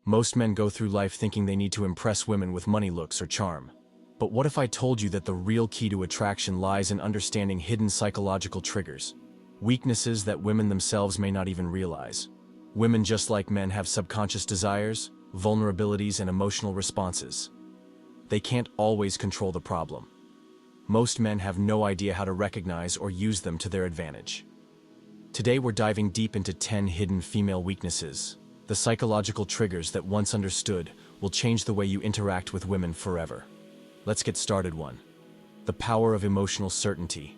Most men go through life thinking they need to impress women with money, looks, or charm. But what if I told you that the real key to attraction lies in understanding hidden psychological triggers? Weaknesses that women themselves may not even realize. Women, just like men, have subconscious desires, vulnerabilities, and emotional responses. They can't always control the problem. Most men have no idea how to recognize or use them to their advantage. Today we're diving deep into 10 hidden female weaknesses. The psychological triggers that, once understood, will change the way you interact with women forever. Let's get started. 1. The power of emotional certainty.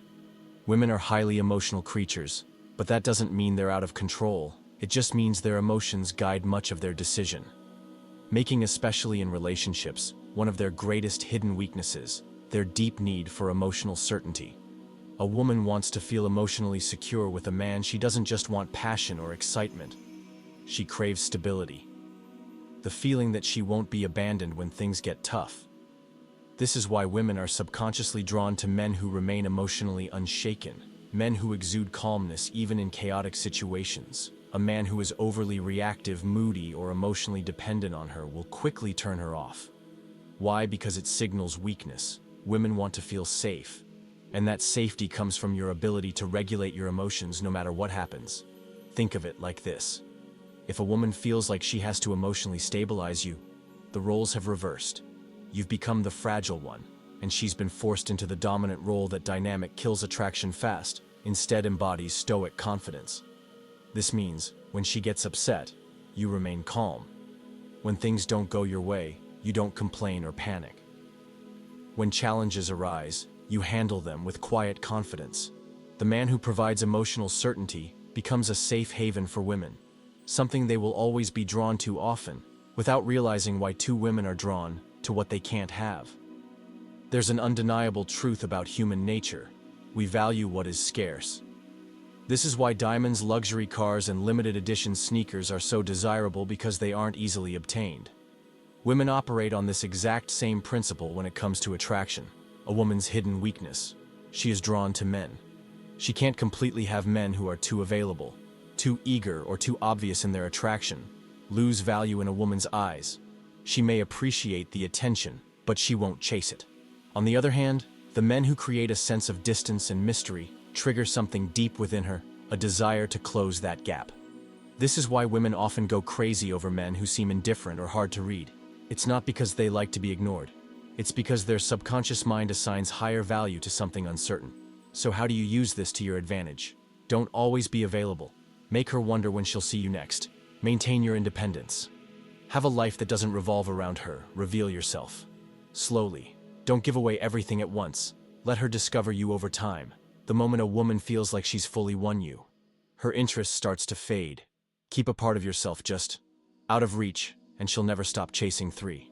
Women are highly emotional creatures, but that doesn't mean they're out of control. It just means their emotions guide much of their decision making, especially in relationships. One of their greatest hidden weaknesses, their deep need for emotional certainty. A woman wants to feel emotionally secure with a man. She doesn't just want passion or excitement. She craves stability. The feeling that she won't be abandoned when things get tough. This is why women are subconsciously drawn to men who remain emotionally unshaken, men who exude calmness even in chaotic situations. A man who is overly reactive, moody, or emotionally dependent on her will quickly turn her off. Why? Because it signals weakness. Women want to feel safe, and that safety comes from your ability to regulate your emotions no matter what happens. Think of it like this. If a woman feels like she has to emotionally stabilize you, the roles have reversed. You've become the fragile one, and she's been forced into the dominant role. That dynamic kills attraction fast, instead embodies stoic confidence. This means, when she gets upset, you remain calm. When things don't go your way, you don't complain or panic. When challenges arise, you handle them with quiet confidence. The man who provides emotional certainty becomes a safe haven for women, something they will always be drawn to, often without realizing why. 2. Women are drawn to what they can't have. There's an undeniable truth about human nature. We value what is scarce. This is why diamonds, luxury cars, and limited edition sneakers are so desirable, because they aren't easily obtained. Women operate on this exact same principle when it comes to attraction. A woman's hidden weakness. She is drawn to men. She can't completely have men who are too available, too eager, or too obvious in their attraction. Lose value in a woman's eyes. She may appreciate the attention, but she won't chase it. On the other hand, the men who create a sense of distance and mystery trigger something deep within her, a desire to close that gap. This is why women often go crazy over men who seem indifferent or hard to read. It's not because they like to be ignored. It's because their subconscious mind assigns higher value to something uncertain. So how do you use this to your advantage? Don't always be available. Make her wonder when she'll see you next. Maintain your independence. Have a life that doesn't revolve around her. Reveal yourself slowly. Don't give away everything at once. Let her discover you over time. The moment a woman feels like she's fully won you, her interest starts to fade. Keep a part of yourself just out of reach, and she'll never stop chasing. 3.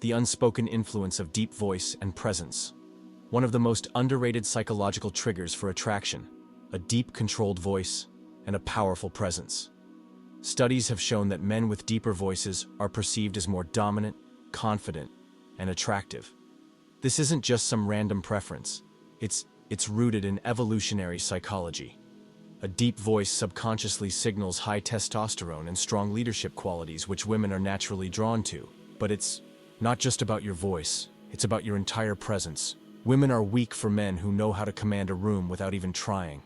The unspoken influence of deep voice and presence. One of the most underrated psychological triggers for attraction, a deep, controlled voice and a powerful presence. Studies have shown that men with deeper voices are perceived as more dominant, confident, and attractive. This isn't just some random preference. It's rooted in evolutionary psychology. A deep voice subconsciously signals high testosterone and strong leadership qualities, which women are naturally drawn to. But it's not just about your voice, it's about your entire presence. Women are weak for men who know how to command a room without even trying.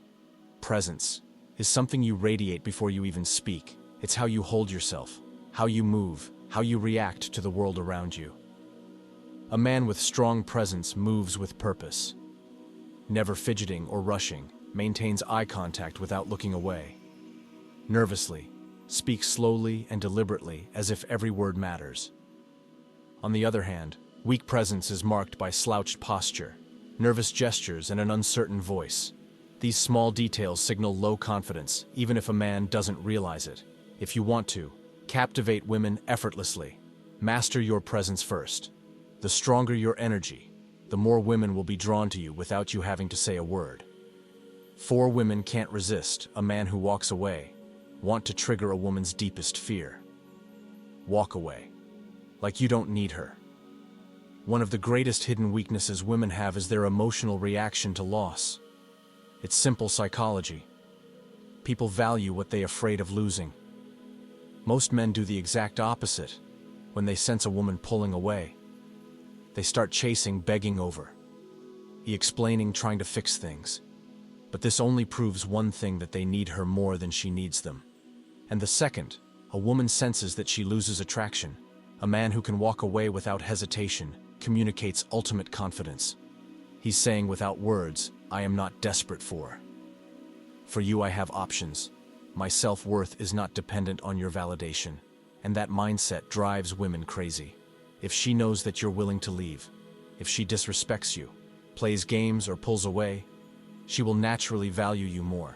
Presence is something you radiate before you even speak. It's how you hold yourself, how you move, how you react to the world around you. A man with strong presence moves with purpose. Never fidgeting or rushing, maintains eye contact without looking away. Nervously, speaks slowly and deliberately, as if every word matters. On the other hand, weak presence is marked by slouched posture, nervous gestures, and an uncertain voice. These small details signal low confidence, even if a man doesn't realize it. If you want to captivate women effortlessly, master your presence first. The stronger your energy, the more women will be drawn to you without you having to say a word. 4. Women can't resist a man who walks away. Want to trigger a woman's deepest fear. Walk away. Like you don't need her. One of the greatest hidden weaknesses women have is their emotional reaction to loss. It's simple psychology. People value what they're afraid of losing. Most men do the exact opposite. When they sense a woman pulling away, they start chasing, begging over, explaining, trying to fix things. But this only proves one thing, that they need her more than she needs them. And the second, a woman senses that she loses attraction, a man who can walk away without hesitation communicates ultimate confidence. He's saying without words, I am not desperate for you. I have options. My self-worth is not dependent on your validation. And that mindset drives women crazy. If she knows that you're willing to leave, if she disrespects you, plays games, or pulls away, she will naturally value you more.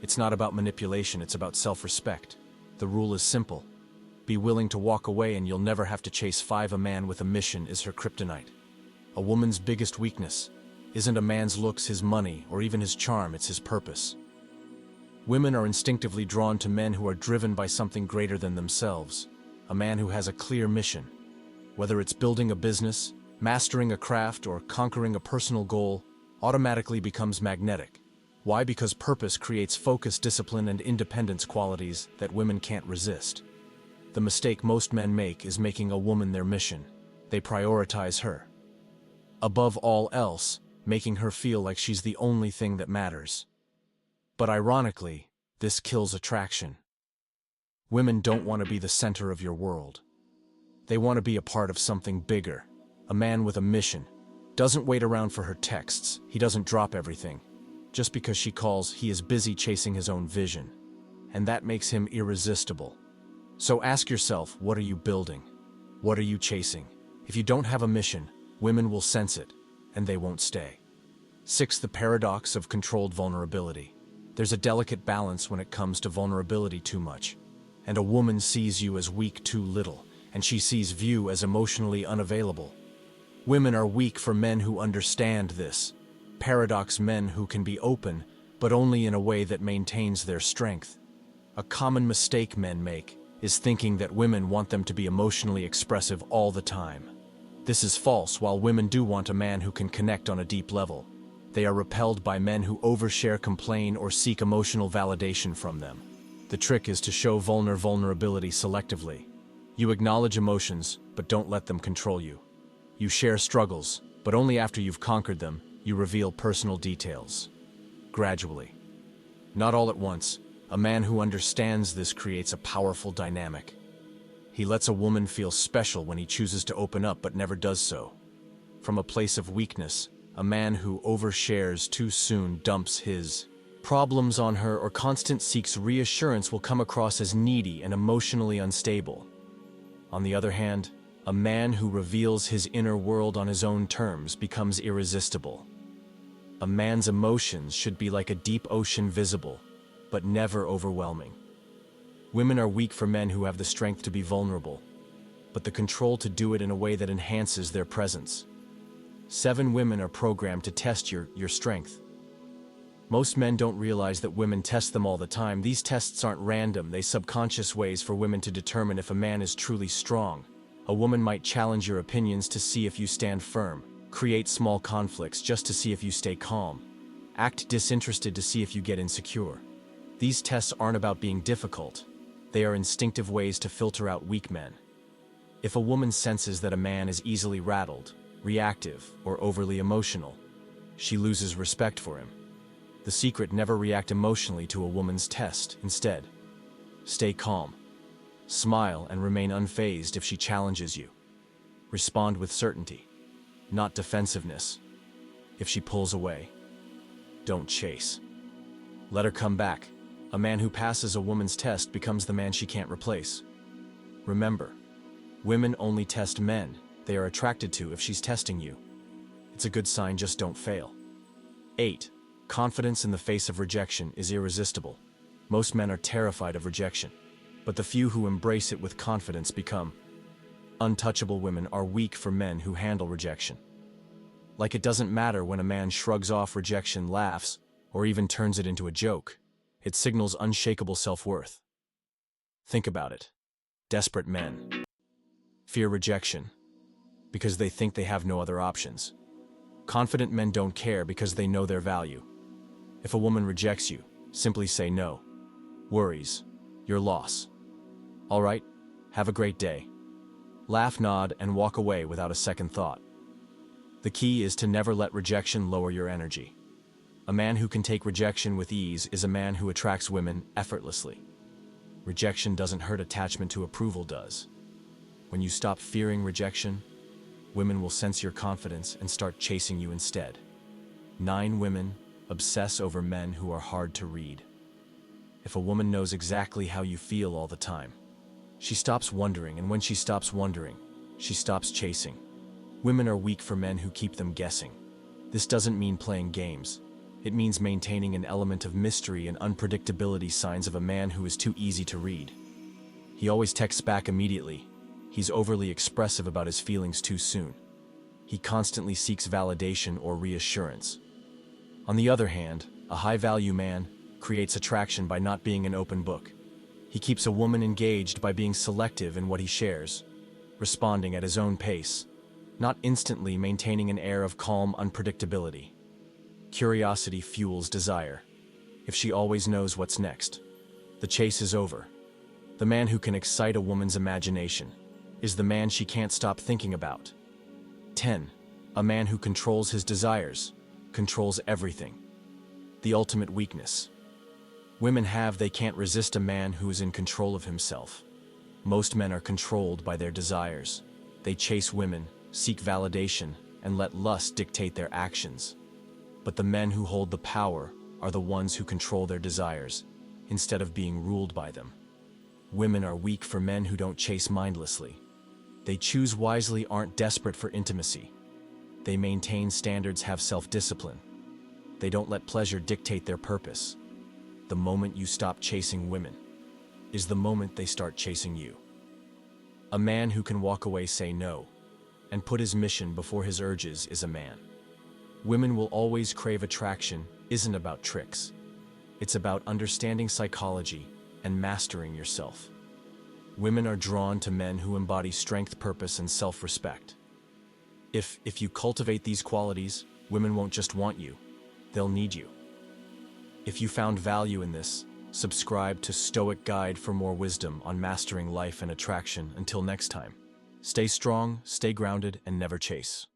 It's not about manipulation, it's about self-respect. The rule is simple. Be willing to walk away and you'll never have to chase 5. A man with a mission is her kryptonite. A woman's biggest weakness isn't a man's looks, his money, or even his charm, it's his purpose. Women are instinctively drawn to men who are driven by something greater than themselves, a man who has a clear mission. Whether it's building a business, mastering a craft, or conquering a personal goal, automatically becomes magnetic. Why? Because purpose creates focus, discipline, and independence, qualities that women can't resist. The mistake most men make is making a woman their mission. They prioritize her above all else, making her feel like she's the only thing that matters. But ironically, this kills attraction. Women don't want to be the center of your world. They want to be a part of something bigger. A man with a mission doesn't wait around for her texts. He doesn't drop everything. Just because she calls, he is busy chasing his own vision. And that makes him irresistible. So ask yourself, what are you building? What are you chasing? If you don't have a mission, women will sense it, and they won't stay. 6. The paradox of controlled vulnerability. There's a delicate balance when it comes to vulnerability. Too much, and a woman sees you as weak; too little, and she sees you as emotionally unavailable. Women are weak for men who understand this paradox, men who can be open, but only in a way that maintains their strength. A common mistake men make is thinking that women want them to be emotionally expressive all the time. This is false. While women do want a man who can connect on a deep level, they are repelled by men who overshare, complain, or seek emotional validation from them. The trick is to show vulnerability selectively. You acknowledge emotions, but don't let them control you. You share struggles, but only after you've conquered them. You reveal personal details. Gradually. Not all at once. A man who understands this creates a powerful dynamic. He lets a woman feel special when he chooses to open up, but never does so from a place of weakness. A man who overshares too soon, dumps his problems on her, or constant seeks reassurance will come across as needy and emotionally unstable. On the other hand, a man who reveals his inner world on his own terms becomes irresistible. A man's emotions should be like a deep ocean, visible, but never overwhelming. Women are weak for men who have the strength to be vulnerable, but the control to do it in a way that enhances their presence. 7. Women are programmed to test your strength. Most men don't realize that women test them all the time. These tests aren't random, they subconscious ways for women to determine if a man is truly strong. A woman might challenge your opinions to see if you stand firm, create small conflicts just to see if you stay calm, act disinterested to see if you get insecure. These tests aren't about being difficult. They are instinctive ways to filter out weak men. If a woman senses that a man is easily rattled, reactive, or overly emotional, she loses respect for him. The secret: never react emotionally to a woman's test. Instead, stay calm. Smile and remain unfazed if she challenges you. Respond with certainty, not defensiveness. If she pulls away, don't chase. Let her come back. A man who passes a woman's test becomes the man she can't replace. Remember, women only test men they are attracted to. If she's testing you, it's a good sign. Just don't fail. 8. Confidence in the face of rejection is irresistible. Most men are terrified of rejection, but the few who embrace it with confidence become untouchable. Women are weak for men who handle rejection like it doesn't matter. When a man shrugs off rejection, laughs, or even turns it into a joke, it signals unshakable self-worth. Think about it. Desperate men fear rejection because they think they have no other options. Confident men don't care because they know their value. If a woman rejects you, simply say no. Worries, your loss. All right, have a great day. Laugh, nod, and walk away without a second thought. The key is to never let rejection lower your energy. A man who can take rejection with ease is a man who attracts women effortlessly. Rejection doesn't hurt, attachment to approval does. When you stop fearing rejection, women will sense your confidence and start chasing you instead. 9 women obsess over men who are hard to read. If a woman knows exactly how you feel all the time, she stops wondering, and when she stops wondering, she stops chasing. Women are weak for men who keep them guessing. This doesn't mean playing games. It means maintaining an element of mystery and unpredictability, signs of a man who is too easy to read. He always texts back immediately. He's overly expressive about his feelings too soon. He constantly seeks validation or reassurance. On the other hand, a high-value man creates attraction by not being an open book. He keeps a woman engaged by being selective in what he shares, responding at his own pace, not instantly, maintaining an air of calm unpredictability. Curiosity fuels desire. If she always knows what's next, the chase is over. The man who can excite a woman's imagination is the man she can't stop thinking about. 10. A man who controls his desires controls everything. The ultimate weakness. Women they can't resist a man who is in control of himself. Most men are controlled by their desires. They chase women, seek validation, and let lust dictate their actions. But the men who hold the power are the ones who control their desires, instead of being ruled by them. Women are weak for men who don't chase mindlessly. They choose wisely, aren't desperate for intimacy. They maintain standards, have self-discipline. They don't let pleasure dictate their purpose. The moment you stop chasing women is the moment they start chasing you. A man who can walk away, say no, and put his mission before his urges is a man. Women will always crave attraction isn't about tricks. It's about understanding psychology and mastering yourself. Women are drawn to men who embody strength, purpose, and self-respect. If you cultivate these qualities, women won't just want you, they'll need you. If you found value in this, subscribe to Stoic Guide for more wisdom on mastering life and attraction. Until next time, stay strong, stay grounded, and never chase.